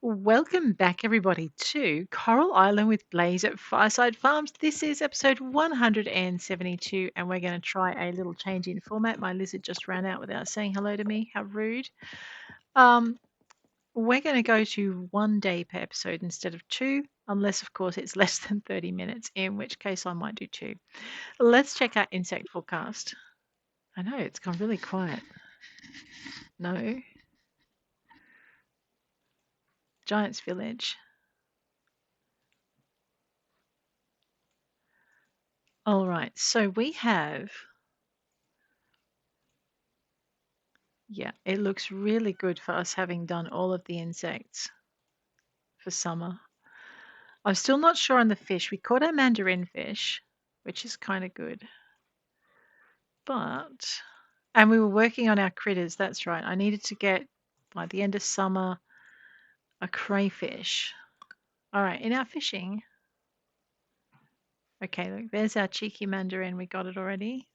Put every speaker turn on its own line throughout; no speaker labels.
Welcome back, everybody, to Coral Island with Blaze at Fireside Farms. This is episode 172, and we're going to try a little change in format. My lizard just ran out without saying hello to me. How rude. Um, we're going to go to 1 day per episode instead of two, unless, of course, it's less than 30 minutes, in which case I might do two. Let's check out insect forecast. I know, it's gone really quiet. No. Giant's Village. All right, so we have. Yeah, it looks really good for us having done all of the insects for summer. I'm still not sure on the fish. We caught our mandarin fish, which is kind of good. And we were working on our critters. That's right. I needed to get, by the end of summer, a crayfish. All right, in our fishing. Okay, look, there's our cheeky mandarin. We got it already.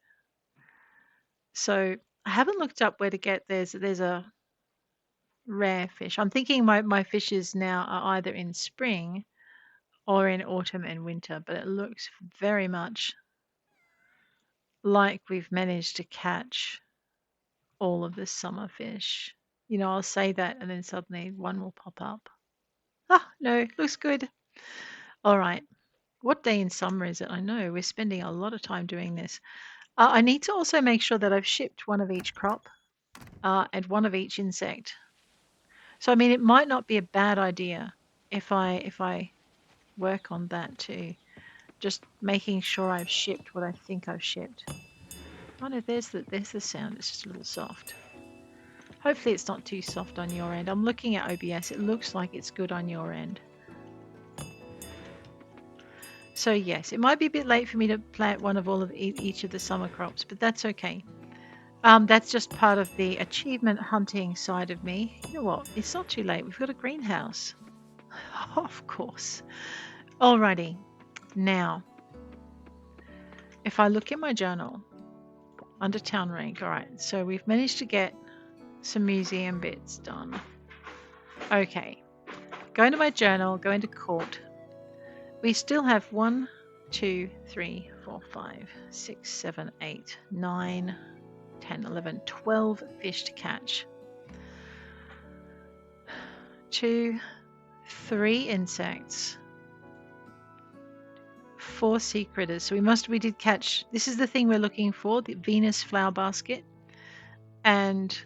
So I haven't looked up where to get, there's a rare fish. I'm thinking my fishes now are either in spring or in autumn and winter, but it looks very much like we've managed to catch all of the summer fish. You know, I'll say that and then suddenly one will pop up. Ah, no, looks good. All right. What day in summer is it? I know we're spending a lot of time doing this. I need to also make sure that I've shipped one of each crop and one of each insect. So I mean, it might not be a bad idea if I work on that too. Just making sure I've shipped what I think I've shipped. Oh no, there's the sound. It's just a little soft. Hopefully it's not too soft on your end. I'm looking at OBS. It looks like it's good on your end. So yes, it might be a bit late for me to plant one of all of each of the summer crops, but that's okay. That's just part of the achievement hunting side of me. You know what? It's not too late. We've got a greenhouse. Of course. Alrighty. Now, if I look in my journal under town rank, all right, so we've managed to get some museum bits done. Okay, go into my journal, go into court. We still have 1, 2, 3, 4, 5, 6, 7, 8, 9, 10, 11, 12 fish to catch. 2, 3 insects. 4 sea critters. So we did catch, this is the thing we're looking for, the Venus flower basket. And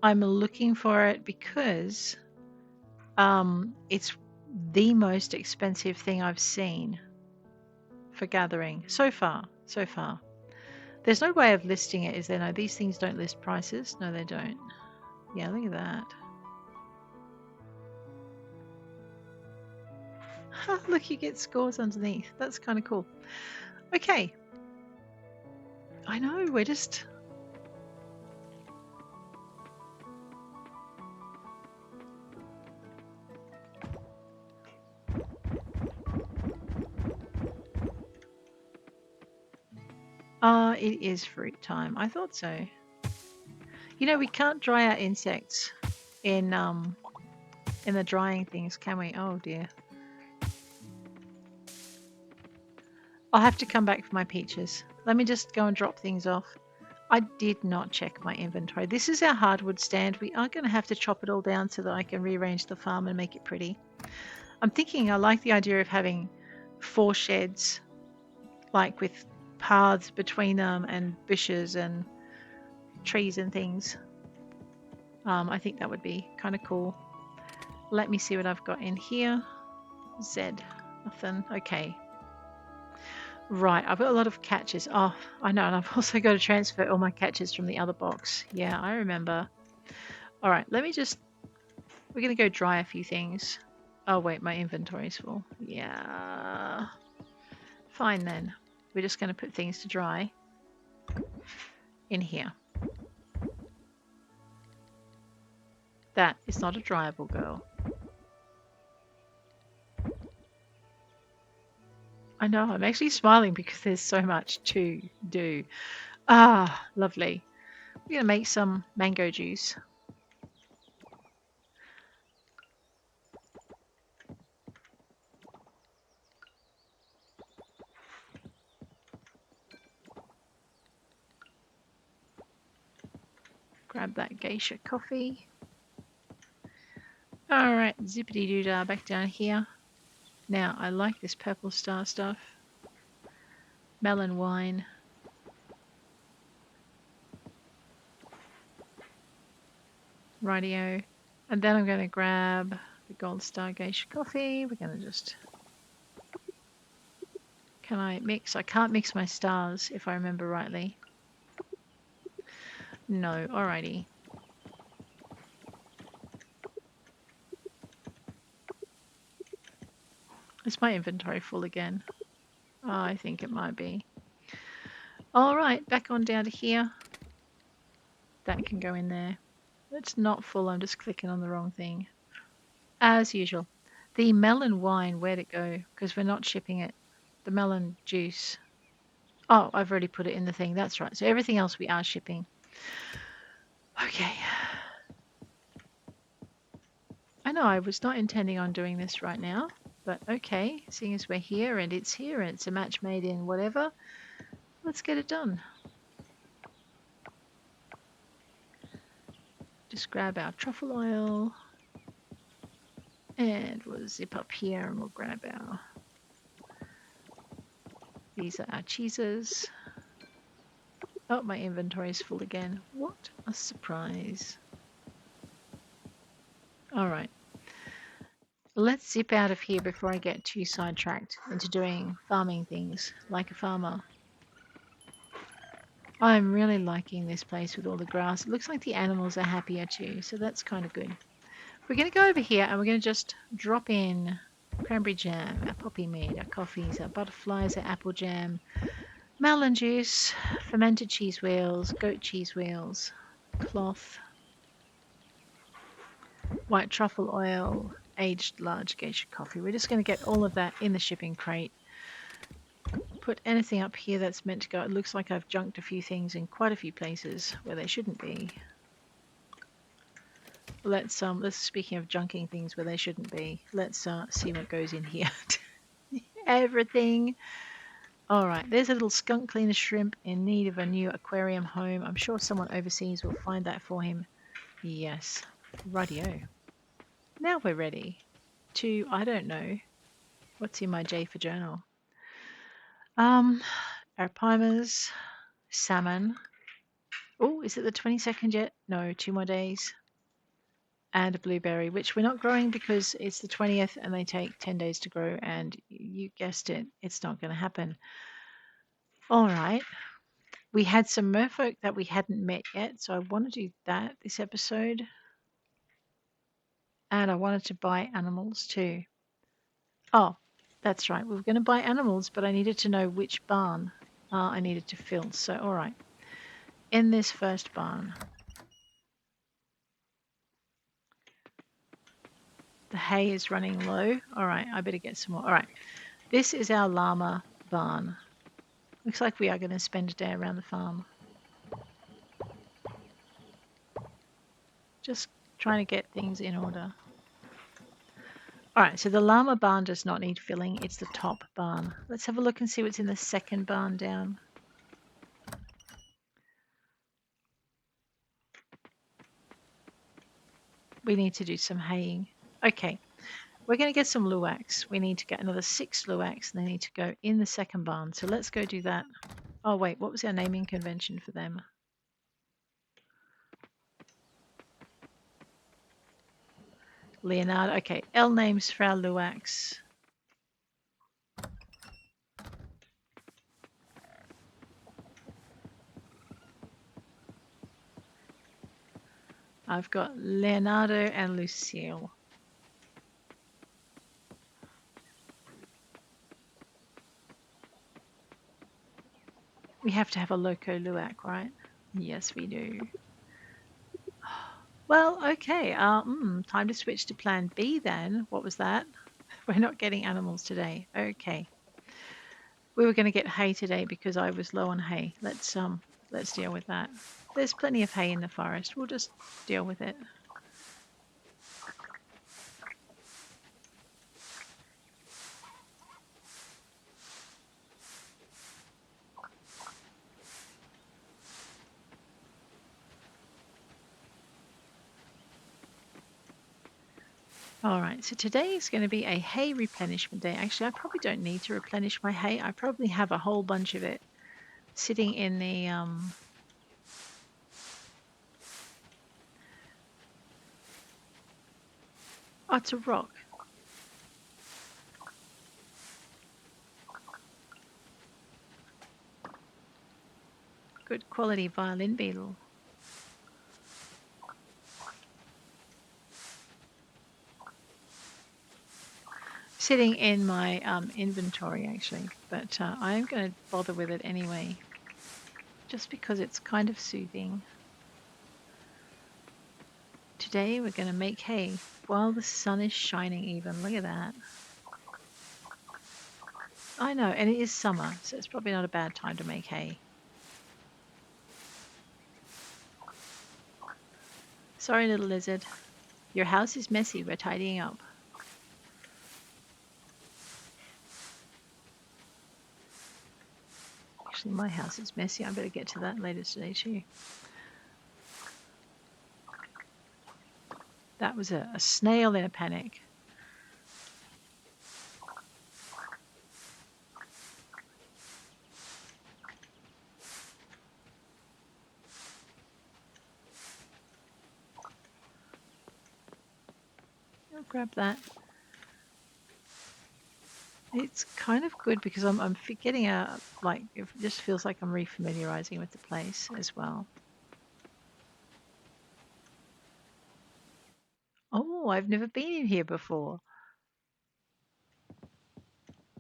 I'm looking for it because it's the most expensive thing I've seen for gathering so far. There's no way of listing it, is there? No, these things don't list prices. No, they don't. Yeah, look at that. Look, you get scores underneath. That's kind of cool. Okay. I know, we're just... it is fruit time. I thought so. You know, we can't dry our insects in the drying things, can we? Oh dear. I'll have to come back for my peaches. Let me just go and drop things off. I did not check my inventory. This is our hardwood stand. We are going to have to chop it all down so that I can rearrange the farm and make it pretty. I'm thinking I like the idea of having 4 sheds, like with paths between them and bushes and trees and things. I think that would be kind of cool. Let me see what I've got in here. Z, nothing. Okay. Right, I've got a lot of catches. Oh, I know, and I've also got to transfer all my catches from the other box. Yeah, I remember. All right, let me just... We're going to go dry a few things. Oh, wait, my inventory's full. Yeah. Fine, then. We're just going to put things to dry in here. That is not a dryable, girl. I know, I'm actually smiling because there's so much to do. Ah, lovely. We're going to make some mango juice. Grab that geisha coffee. All right, zippity doo dah, back down here. Now, I like this purple star stuff. Melon wine. Rightio. And then I'm going to grab the gold star geisha coffee. We're going to just... Can I mix? I can't mix my stars if I remember rightly. No, alrighty. Is my inventory full again? Oh, I think it might be. Alright, back on down to here. That can go in there. It's not full, I'm just clicking on the wrong thing. As usual. The melon wine, where'd it go? Because we're not shipping it. The melon juice. Oh, I've already put it in the thing. That's right. So everything else we are shipping. Okay. I know I was not intending on doing this right now, but okay. Seeing as we're here and it's a match made in whatever, let's get it done. Just grab our truffle oil and we'll zip up here and we'll grab our... These are our cheeses. Oh, my inventory is full again. What a surprise. All right. Let's zip out of here before I get too sidetracked into doing farming things like a farmer. I'm really liking this place with all the grass. It looks like the animals are happier too, so that's kind of good. We're going to go over here and we're going to just drop in cranberry jam, our poppy mead, our coffees, our butterflies, our apple jam, melon juice, fermented cheese wheels, goat cheese wheels, cloth, white truffle oil, aged large geisha coffee. We're just going to get all of that in the shipping crate. Put anything up here that's meant to go. It looks like I've junked a few things in quite a few places where they shouldn't be. Let's speaking of junking things where they shouldn't be, let's see what goes in here. Everything. All right, there's a little skunk cleaner shrimp in need of a new aquarium home. I'm sure someone overseas will find that for him. Yes, rightio. Now we're ready to, I don't know, what's in my J for journal? Arapaimas, salmon. Oh, is it the 22nd yet? No, 2 more days. And a blueberry, which we're not growing because it's the 20th and they take 10 days to grow. And you guessed it, it's not going to happen. All right. We had some merfolk that we hadn't met yet. So I want to do that this episode. And I wanted to buy animals too. Oh, that's right. We were going to buy animals, but I needed to know which barn I needed to fill. So, all right. In this first barn, the hay is running low. All right, I better get some more. All right, this is our llama barn. Looks like we are going to spend a day around the farm. Just trying to get things in order. All right, so the llama barn does not need filling. It's the top barn. Let's have a look and see what's in the second barn down. We need to do some haying. Okay, we're going to get some luwaks. We need to get another 6 luwaks and they need to go in the second barn. So let's go do that. Oh, wait, what was our naming convention for them? Leonardo. Okay, L names for our luwaks. I've got Leonardo and Lucille. We have to have a loco luwak, right? Yes, we do. Well, okay. Time to switch to plan B then. What was that? We're not getting animals today. Okay. We were going to get hay today because I was low on hay. Let's deal with that. There's plenty of hay in the forest. We'll just deal with it. All right, so today is going to be a hay replenishment day. Actually, I probably don't need to replenish my hay. I probably have a whole bunch of it sitting in the oh, it's a rock. Good quality violin beetle. Sitting in my inventory actually, but I'm going to bother with it anyway, just because it's kind of soothing. Today we're going to make hay while the sun is shining even. Look at that. I know, and it is summer, so it's probably not a bad time to make hay. Sorry, little lizard. Your house is messy. We're tidying up. Actually, my house is messy. I better get to that later today too. That was a snail in a panic. I'll grab that. It's kind of good because I'm getting like, it just feels like I'm refamiliarizing with the place as well. Oh, I've never been in here before.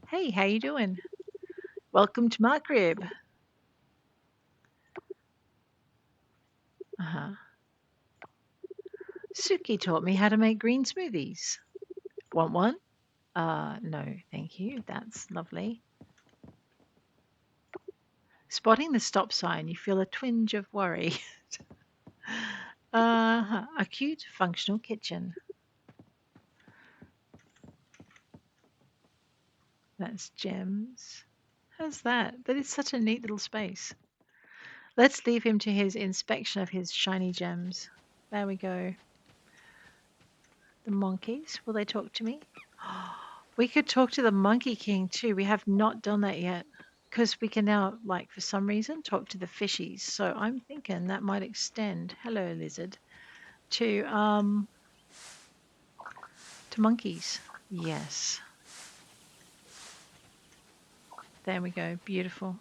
Hey, how you doing? Welcome to my crib. Uh-huh. Suki taught me how to make green smoothies. Want one? No, thank you. That's lovely. Spotting the stop sign, you feel a twinge of worry. A cute, functional kitchen. That's gems. How's that? That is such a neat little space. Let's leave him to his inspection of his shiny gems. There we go. The monkeys, will they talk to me? We could talk to the Monkey King too. We have not done that yet because we can now, like, for some reason, talk to the fishies. So I'm thinking that might extend. Hello, lizard. To monkeys. Yes. There we go. Beautiful.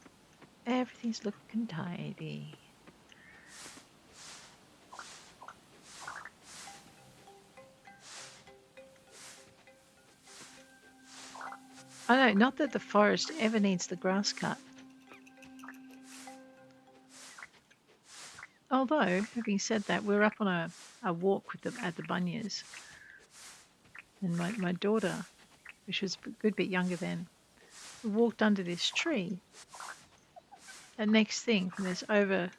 Everything's looking tidy. I know, not that the forest ever needs the grass cut. Although, having said that, we're up on a walk with at the Bunyas, and my daughter, which was a good bit younger then, walked under this tree. And next thing, from this over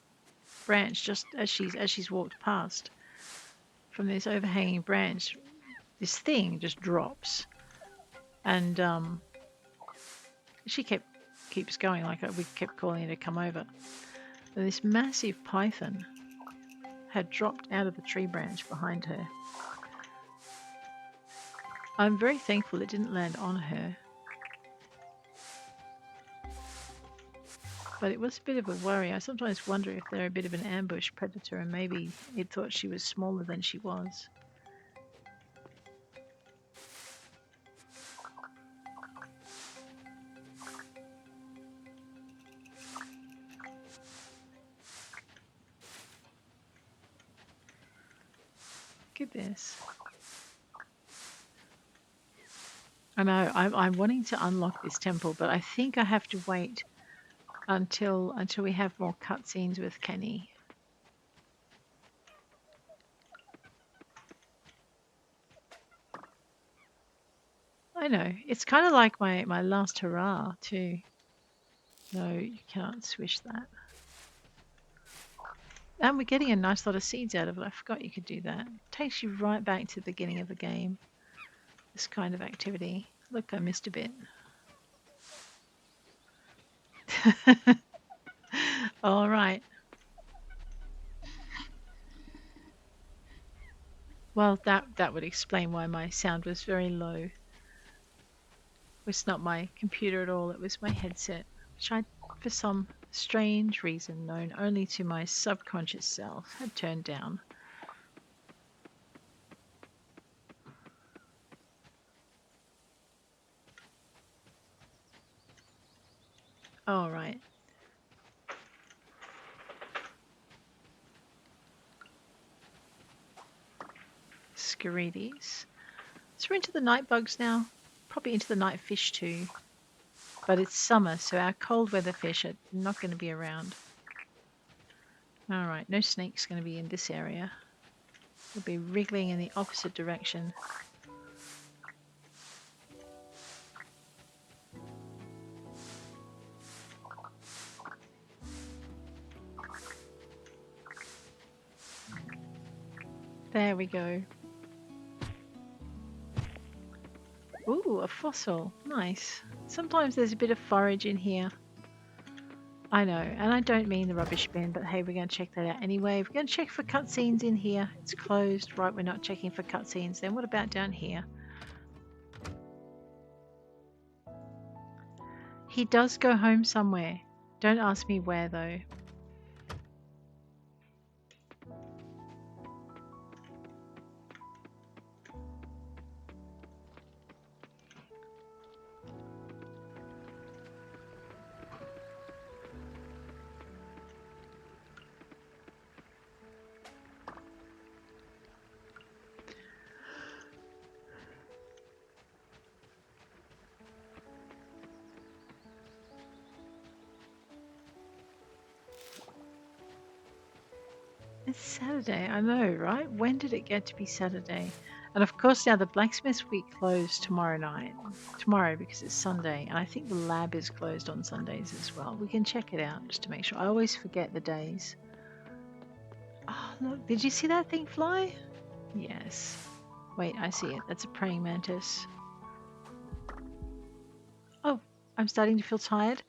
branch, just as she's walked past, from this overhanging branch, this thing just drops, and she keeps going, like we kept calling her to come over. And this massive python had dropped out of the tree branch behind her. I'm very thankful it didn't land on her, but it was a bit of a worry. I sometimes wonder if they're a bit of an ambush predator and maybe it thought she was smaller than she was. Look at this. I know, I'm wanting to unlock this temple, but I think I have to wait until we have more cutscenes with Kenny. I know. It's kind of like my last hurrah too. No, you can't swish that. And we're getting a nice lot of seeds out of it. I forgot you could do that. Takes you right back to the beginning of the game. This kind of activity. Look, I missed a bit. All right. Well, that would explain why my sound was very low. It's not my computer at all, it was my headset, which I, for some strange reason known only to my subconscious self, had turned down. All right. Scarides. So we're into the night bugs now. Probably into the night fish too. But it's summer, so our cold weather fish are not going to be around. All right, no snake's going to be in this area. They'll be wriggling in the opposite direction. There we go. Ooh, a fossil. Nice. Sometimes there's a bit of forage in here. I know, and I don't mean the rubbish bin, but hey, we're going to check that out anyway. We're going to check for cutscenes in here. It's closed. Right, we're not checking for cutscenes. Then what about down here? He does go home somewhere. Don't ask me where, though. It's Saturday, I know, right? When did it get to be Saturday? And of course, now the blacksmith's week closed tomorrow night. Tomorrow because it's Sunday, and I think the lab is closed on Sundays as well. We can check it out just to make sure. I always forget the days. Oh, look, did you see that thing fly? Yes. Wait, I see it. That's a praying mantis. Oh, I'm starting to feel tired.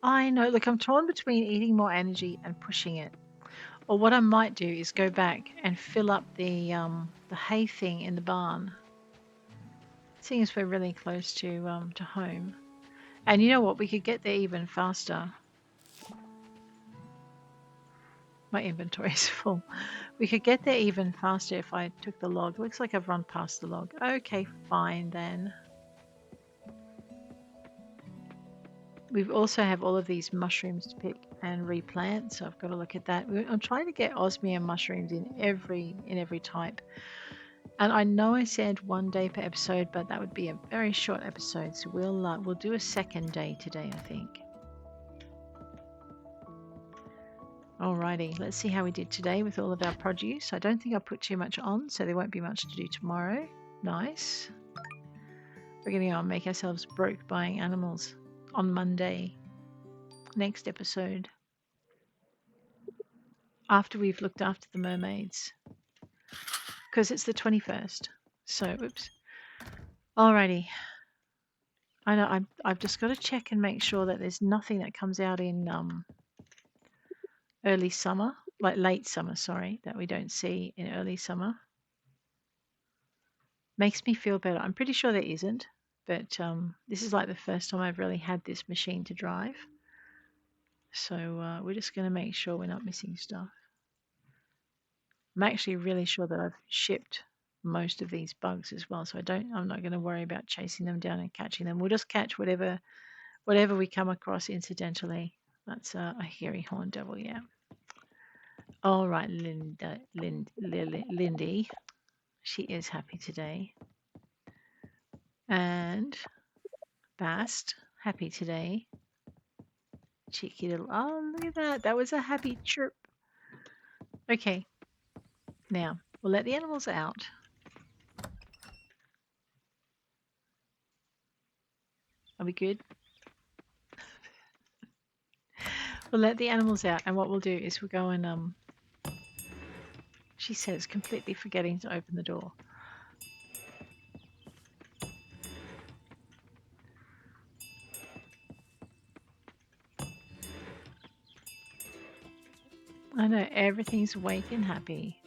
I know. Look, I'm torn between eating more energy and pushing it. Or what I might do is go back and fill up the hay thing in the barn. Seeing as we're really close to home. And you know what? We could get there even faster. My inventory is full. We could get there even faster if I took the log. Looks like I've run past the log. Okay, fine then. We also have all of these mushrooms to pick and replant, so I've got to look at that. I'm trying to get osmium mushrooms in every type. And I know I said 1 day per episode, but that would be a very short episode, so we'll do a second day today, I think. Alrighty, let's see how we did today with all of our produce. I don't think I put too much on, so there won't be much to do tomorrow. Nice. We're going to go and make ourselves broke buying animals on Monday. Next episode. After we've looked after the mermaids. Because it's the 21st. So, oops. Alrighty. I know I've just got to check and make sure that there's nothing that comes out in early summer, like late summer, sorry, that we don't see in early summer. Makes me feel better. I'm pretty sure there isn't, but this is like the first time I've really had this machine to drive. So we're just going to make sure we're not missing stuff. I'm actually really sure that I've shipped most of these bugs as well, so I'm not going to worry about chasing them down and catching them. We'll just catch whatever we come across incidentally. That's a hairy horn devil, yeah. All right, Lindy. She is happy today. And Bast, happy today. Cheeky little, oh, look at that. That was a happy chirp. Okay, now we'll let the animals out. Are we good? We'll let the animals out, and what we'll do is we'll go and she says, completely forgetting to open the door. I know, everything's awake and happy.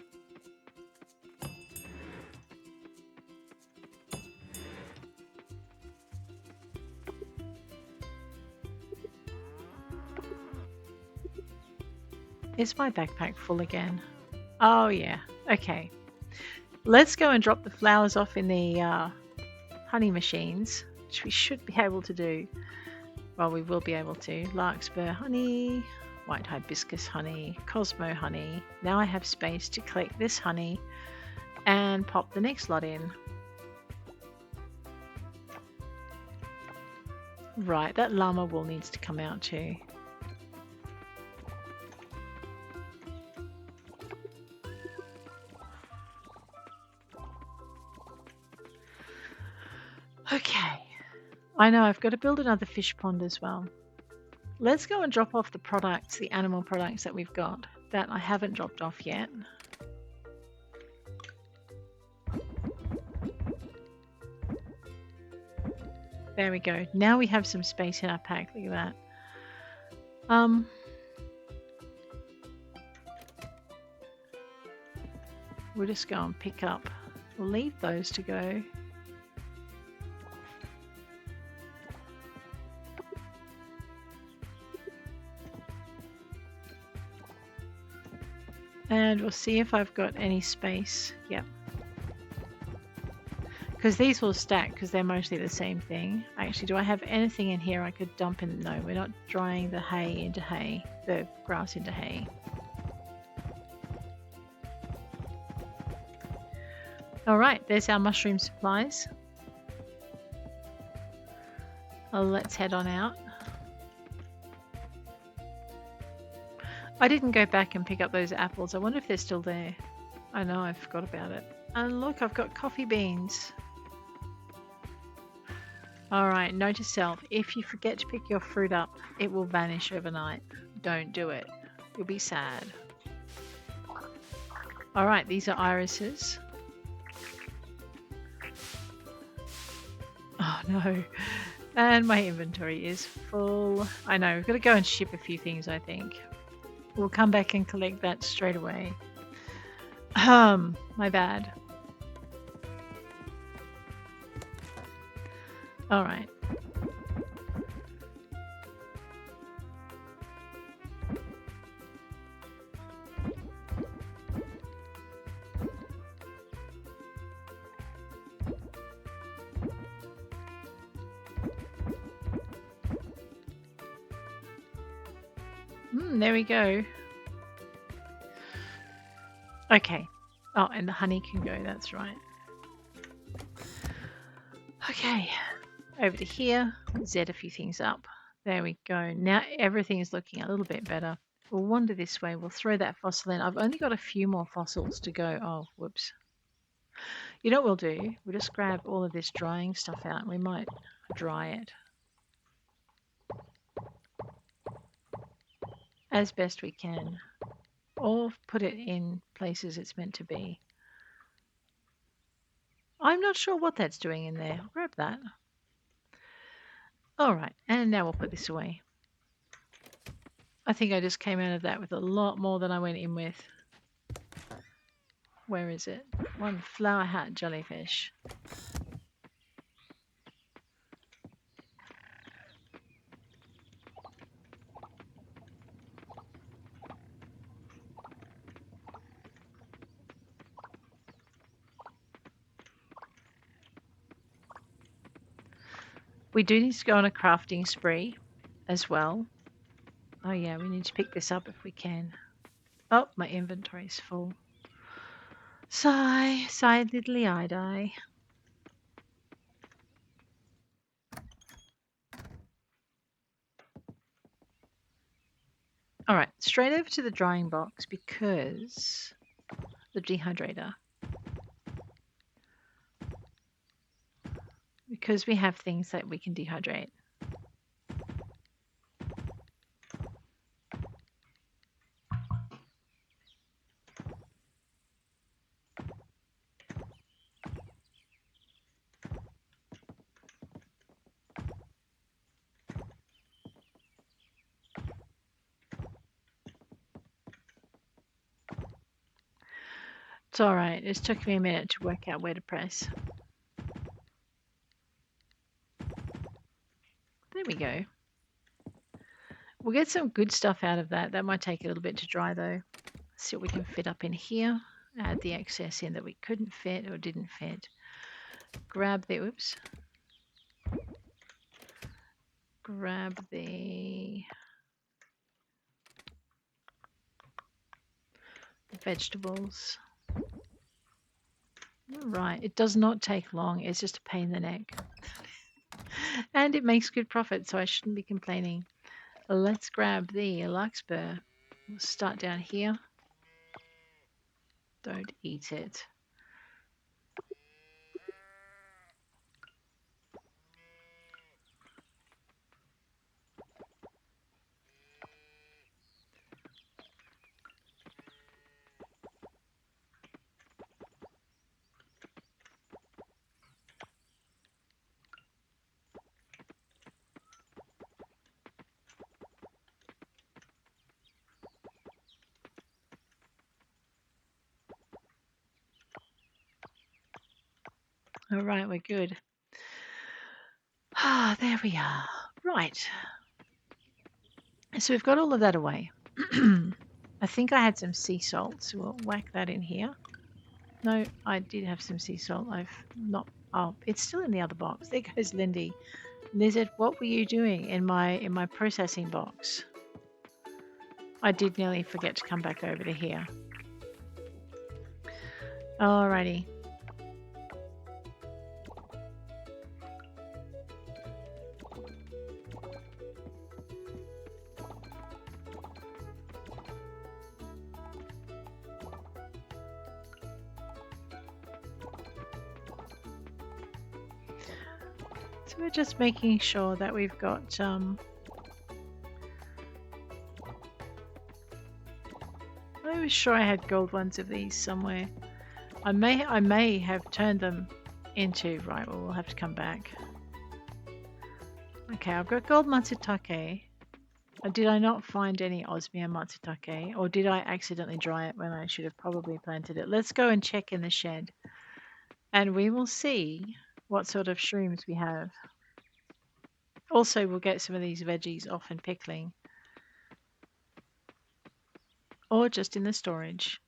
Is my backpack full again? Oh, yeah. Okay. Let's go and drop the flowers off in the honey machines, which we should be able to do. Well, we will be able to. Larkspur honey, white hibiscus honey, Cosmo honey. Now I have space to collect this honey and pop the next lot in. Right, that llama wool needs to come out too. Okay, I know I've got to build another fish pond as well. Let's go and drop off the products, the animal products that we've got that I haven't dropped off yet. There we go. Now we have some space in our pack. Look at that. We'll just go and pick up. We'll leave those to go. And we'll see if I've got any space. Yep. Because these will stack because they're mostly the same thing. Actually, do I have anything in here I could dump in? No, we're not drying the hay into hay, the grass into hay. All right, there's our mushroom supplies. Well, let's head on out. I didn't go back and pick up those apples. I wonder if they're still there. I know, I forgot about it. And look, I've got coffee beans. Alright, note to self, if you forget to pick your fruit up, it will vanish overnight. Don't do it. You'll be sad. Alright, these are irises. Oh no. And my inventory is full. I know, we've got to go and ship a few things, I think. We'll come back and collect that straight away. My bad. All right. There we go. Okay. Oh, and the honey can go, that's right. Okay. Over to here, Z a few things up. There we go. Now everything is looking a little bit better. We'll wander this way. We'll throw that fossil in. I've only got a few more fossils to go. Oh, whoops. You know what we'll do? We'll just grab all of this drying stuff out and we might dry it as best we can. Or put it in places it's meant to be. I'm not sure what that's doing in there. I'll grab that. All right, and now we'll put this away. I think I just came out of that with a lot more than I went in with. Where is it? One flower hat jellyfish. We do need to go on a crafting spree as well. Oh yeah, we need to pick this up if we can. Oh, my inventory's full. Sigh, sigh diddly I die. All right, straight over to the drying box because the dehydrator. Because we have things that we can dehydrate. It's all right. It took me a minute to work out where to press. There we go. We'll get some good stuff out of that. That might take a little bit to dry though. See what we can fit up in here. Add the excess in that we couldn't fit or didn't fit. Grab the, oops. Grab the vegetables. Right, it does not take long. It's just a pain in the neck. And it makes good profit, so I shouldn't be complaining. Let's grab the larkspur. We'll start down here. Don't eat it. All right, we're good. Ah, there we are. Right. So we've got all of that away. I think I had some sea salt, so we'll whack that in here. No, I did have some sea salt. I've not. Oh, it's still in the other box. There goes Lindy. Lizard, what were you doing in my processing box? I did nearly forget to come back over to here. Alrighty. So we're just making sure that we've got I was sure I had gold ones of these somewhere. I may have turned them into right. Well, we'll have to come back. Okay, I've got gold matsutake. Did I not find any osmium matsutake, or did I accidentally dry it when I should have probably planted it? Let's go and check in the shed, and we will see what sort of shrooms we have. Also, we'll get some of these veggies off and pickling, or just in the storage.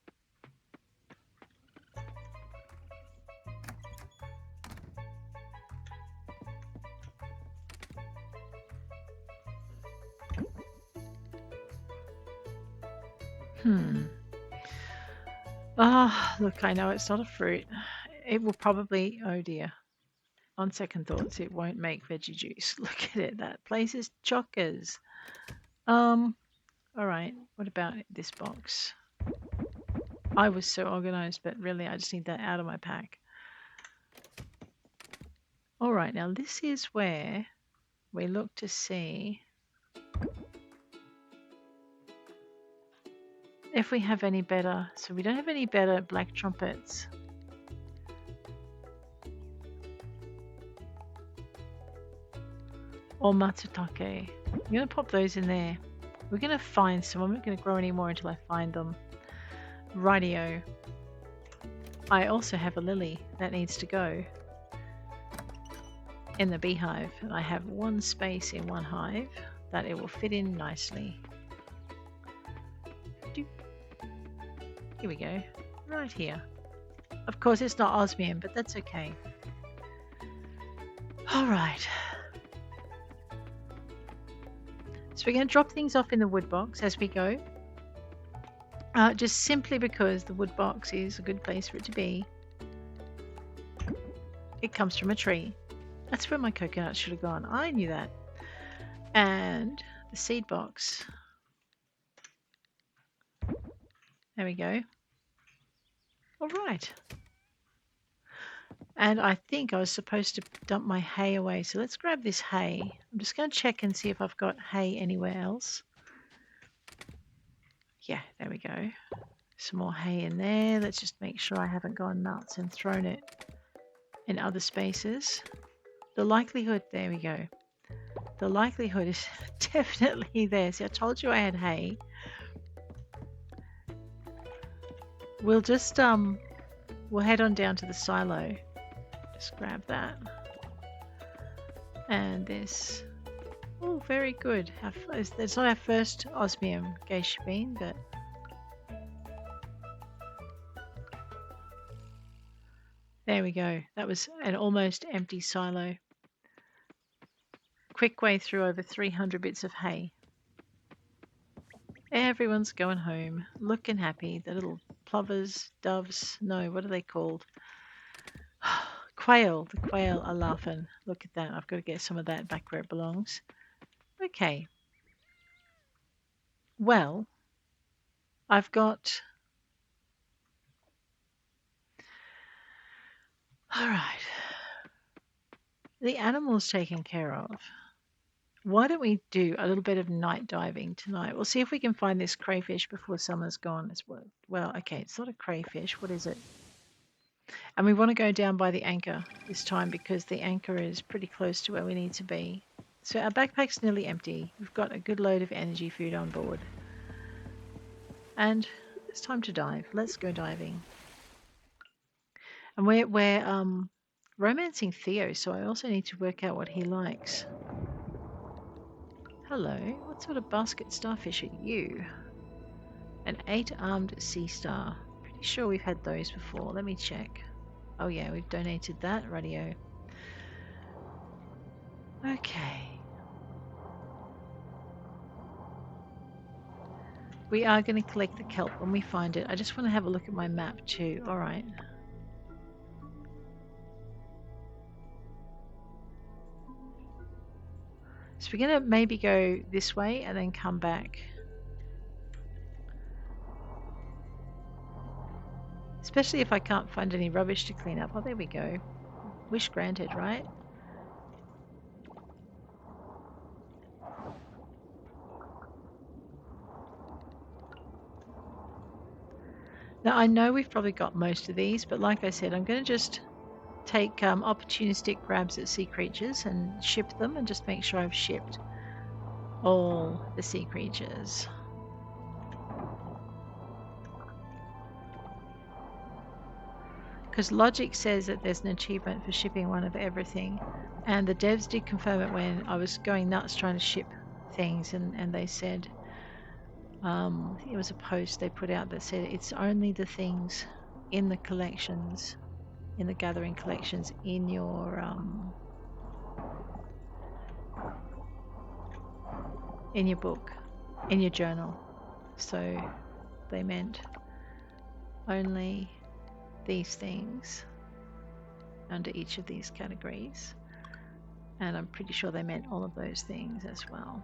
Ah, look, I know it's not a fruit. It will probably, oh dear. On second thoughts, it won't make veggie juice. Look at it. That place is chockers. All right. What about this box? I was so organized, but really I just need that out of my pack. All right. Now this is where we look to see if we have any better. So we don't have any better black trumpets. Or matsutake. I'm going to pop those in there. We're going to find some. I'm not going to grow any more until I find them. Rightio. I also have a lily that needs to go in the beehive. And I have one space in one hive that it will fit in nicely. Here we go. Right here. Of course, it's not osmium, but that's okay. All right. So we're going to drop things off in the wood box as we go. Just simply because the wood box is a good place for it to be. It comes from a tree. That's where my coconut should have gone. I knew that. And the seed box. There we go. All right. And I think I was supposed to dump my hay away. So let's grab this hay. I'm just going to check and see if I've got hay anywhere else. Yeah, there we go. Some more hay in there. Let's just make sure I haven't gone nuts and thrown it in other spaces. The likelihood, there we go. The likelihood is definitely there. See, I told you I had hay. We'll just, we'll head on down to the silo. Just grab that. And this. Oh, very good. It's not our first osmium geisha bean, but there we go. That was an almost empty silo. Quick way through over 300 bits of hay. Everyone's going home, looking happy. The little plovers, doves, no, what are they called? Quail. The quail are laughing. Look at that. I've got to get some of that back where it belongs. Okay. Well, I've got. All right. The animal's taken care of. Why don't we do a little bit of night diving tonight? We'll see if we can find this crayfish before summer's gone. Well, okay, it's not a crayfish. What is it? And we want to go down by the anchor this time because the anchor is pretty close to where we need to be. So our backpack's nearly empty. We've got a good load of energy food on board. And it's time to dive. Let's go diving. And we're romancing Theo, so I also need to work out what he likes. Hello, what sort of basket starfish are you? An 8-armed sea star. Pretty sure we've had those before. Let me check. Oh yeah, we've donated that. Radio. Okay. We are going to collect the kelp when we find it. I just want to have a look at my map too. All right. So we're going to maybe go this way and then come back. Especially if I can't find any rubbish to clean up. Oh, there we go. Wish granted, right? Now, I know we've probably got most of these, but like I said, I'm going to just take opportunistic grabs at sea creatures and ship them and just make sure I've shipped all the sea creatures. Because logic says that there's an achievement for shipping one of everything. And the devs did confirm it when I was going nuts trying to ship things, and they said, it was a post they put out that said it's only the things in the collections, in the gathering collections, in your book, in your journal. So they meant only these things under each of these categories. And I'm pretty sure they meant all of those things as well.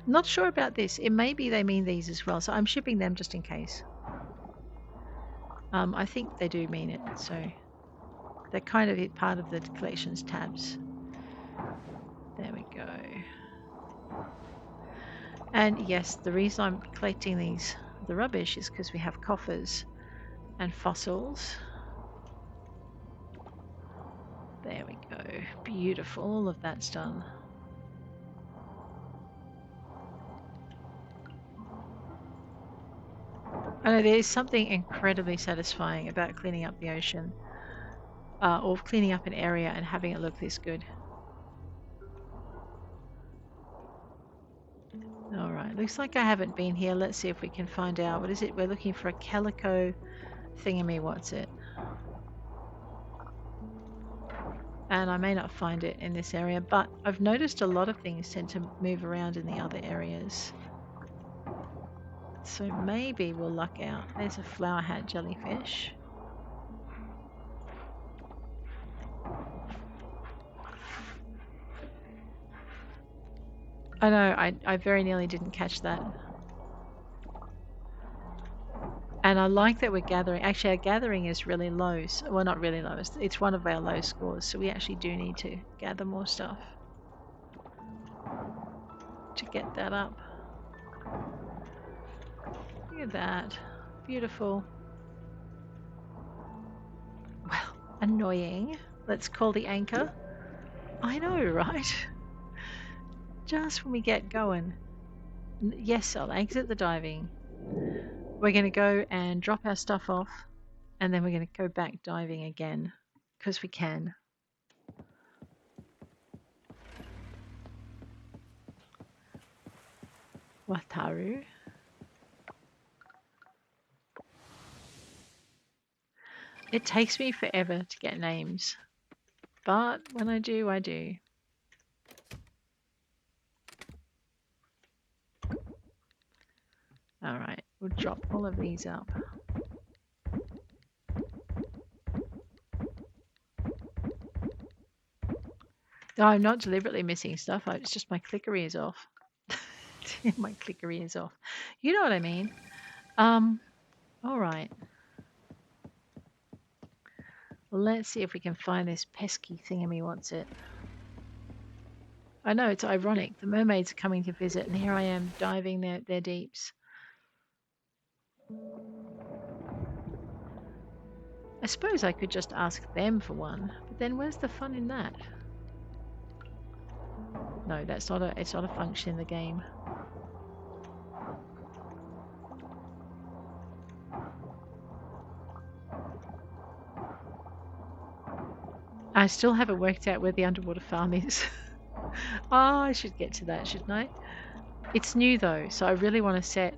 I'm not sure about this. It may be they mean these as well. So I'm shipping them just in case. I think they do mean it. So they're kind of part of the collections tabs. There we go. And yes, the reason I'm collecting the rubbish is because we have coffers and fossils. There we go. Beautiful. All of that's done. I know there is something incredibly satisfying about cleaning up the ocean or cleaning up an area and having it look this good. All right, looks like I haven't been here. Let's see if we can find out. What is it? We're looking for a calico thingamy. What's it? And I may not find it in this area, but I've noticed a lot of things tend to move around in the other areas. So maybe we'll luck out. There's a flower hat jellyfish. I know, I very nearly didn't catch that. And I like that we're gathering. Actually, our gathering is really low. Well, not really low. It's one of our low scores. So we actually do need to gather more stuff to get that up. Look at that. Beautiful. Well, annoying. Let's call the anchor. I know, right? Just when we get going. Yes, I'll exit the diving. We're going to go and drop our stuff off, and then we're going to go back diving again because we can. Wataru. It takes me forever to get names, but when I do, I do. All right, we'll drop all of these up. No, I'm not deliberately missing stuff. It's just my clickery is off. My clickery is off. You know what I mean? All right. Well, let's see if we can find this pesky thingamy. What's it? I know it's ironic. The mermaids are coming to visit, and here I am diving their deeps. I suppose I could just ask them for one, but then where's the fun in that? No, it's not a function in the game. I still haven't worked out where the underwater farm is. Oh, I should get to that, shouldn't I? It's new though, so I really want to set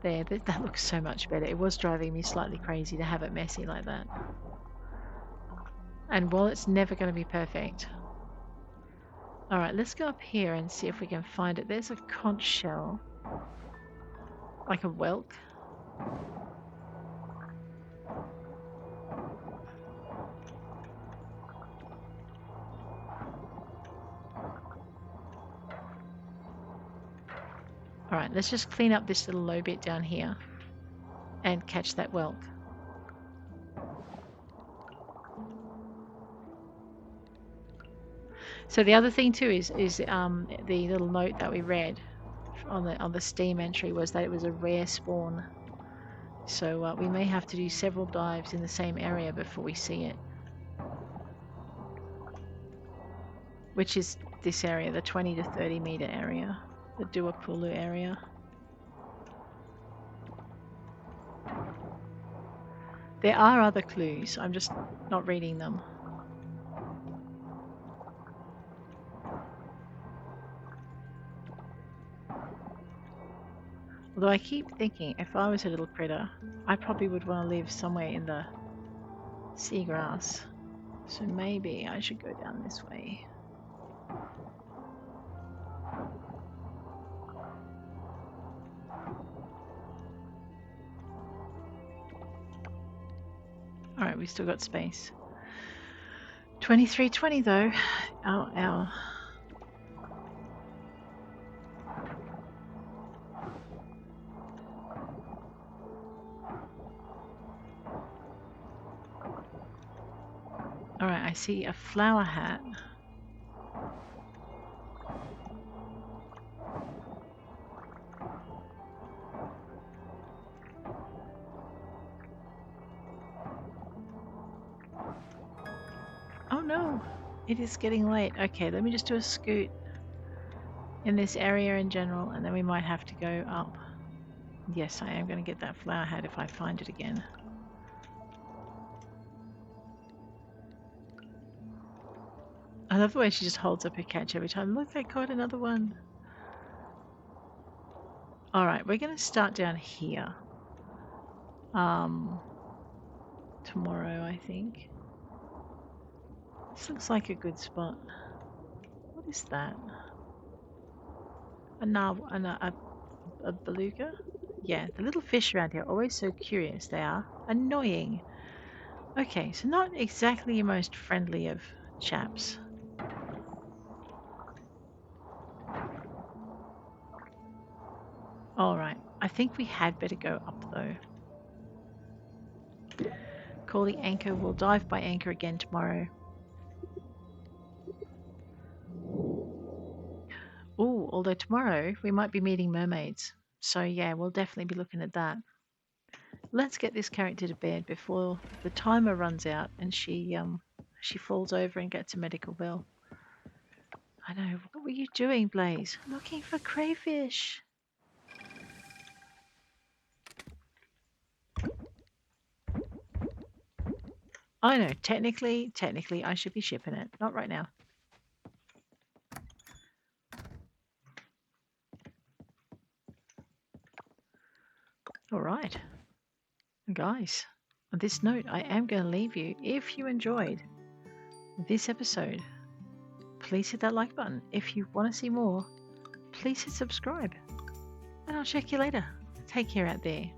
there. That looks so much better. It was driving me slightly crazy to have it messy like that. And while it's never going to be perfect. All right, let's go up here and see if we can find it. There's a conch shell, like a whelk. All right, let's just clean up this little low bit down here and catch that whelk. So the other thing too is the little note that we read on the Steam entry was that it was a rare spawn. So we may have to do several dives in the same area before we see it. Which is this area, the 20 to 30 meter area, the Duapulu area. There are other clues, I'm just not reading them. Although I keep thinking if I was a little critter, I probably would want to live somewhere in the seagrass. So maybe I should go down this way. Alright, we've still got space. 23:20 though. Our Alright, I see a flower hat. Oh no, it is getting late. Okay, let me just do a scoot in this area in general, and then we might have to go up. Yes, I am going to get that flower hat if I find it again. I love the way she just holds up her catch every time. Look, I caught another one. Alright, we're going to start down here. Tomorrow, I think. This looks like a good spot. What is that? A beluga? Yeah, the little fish around here are always so curious. They are annoying. Okay, so not exactly your most friendly of chaps. Alright, I think we had better go up though. Call the anchor. We'll dive by anchor again tomorrow. Oh, although tomorrow we might be meeting mermaids. So yeah, we'll definitely be looking at that. Let's get this character to bed before the timer runs out and she falls over and gets a medical bill. I know. What were you doing, Blaze? Looking for crayfish. I know. Technically, I should be shipping it. Not right now. All right. Guys, on this note, I am going to leave you. If you enjoyed this episode, please hit that like button. If you want to see more, please hit subscribe. And I'll check you later. Take care out there.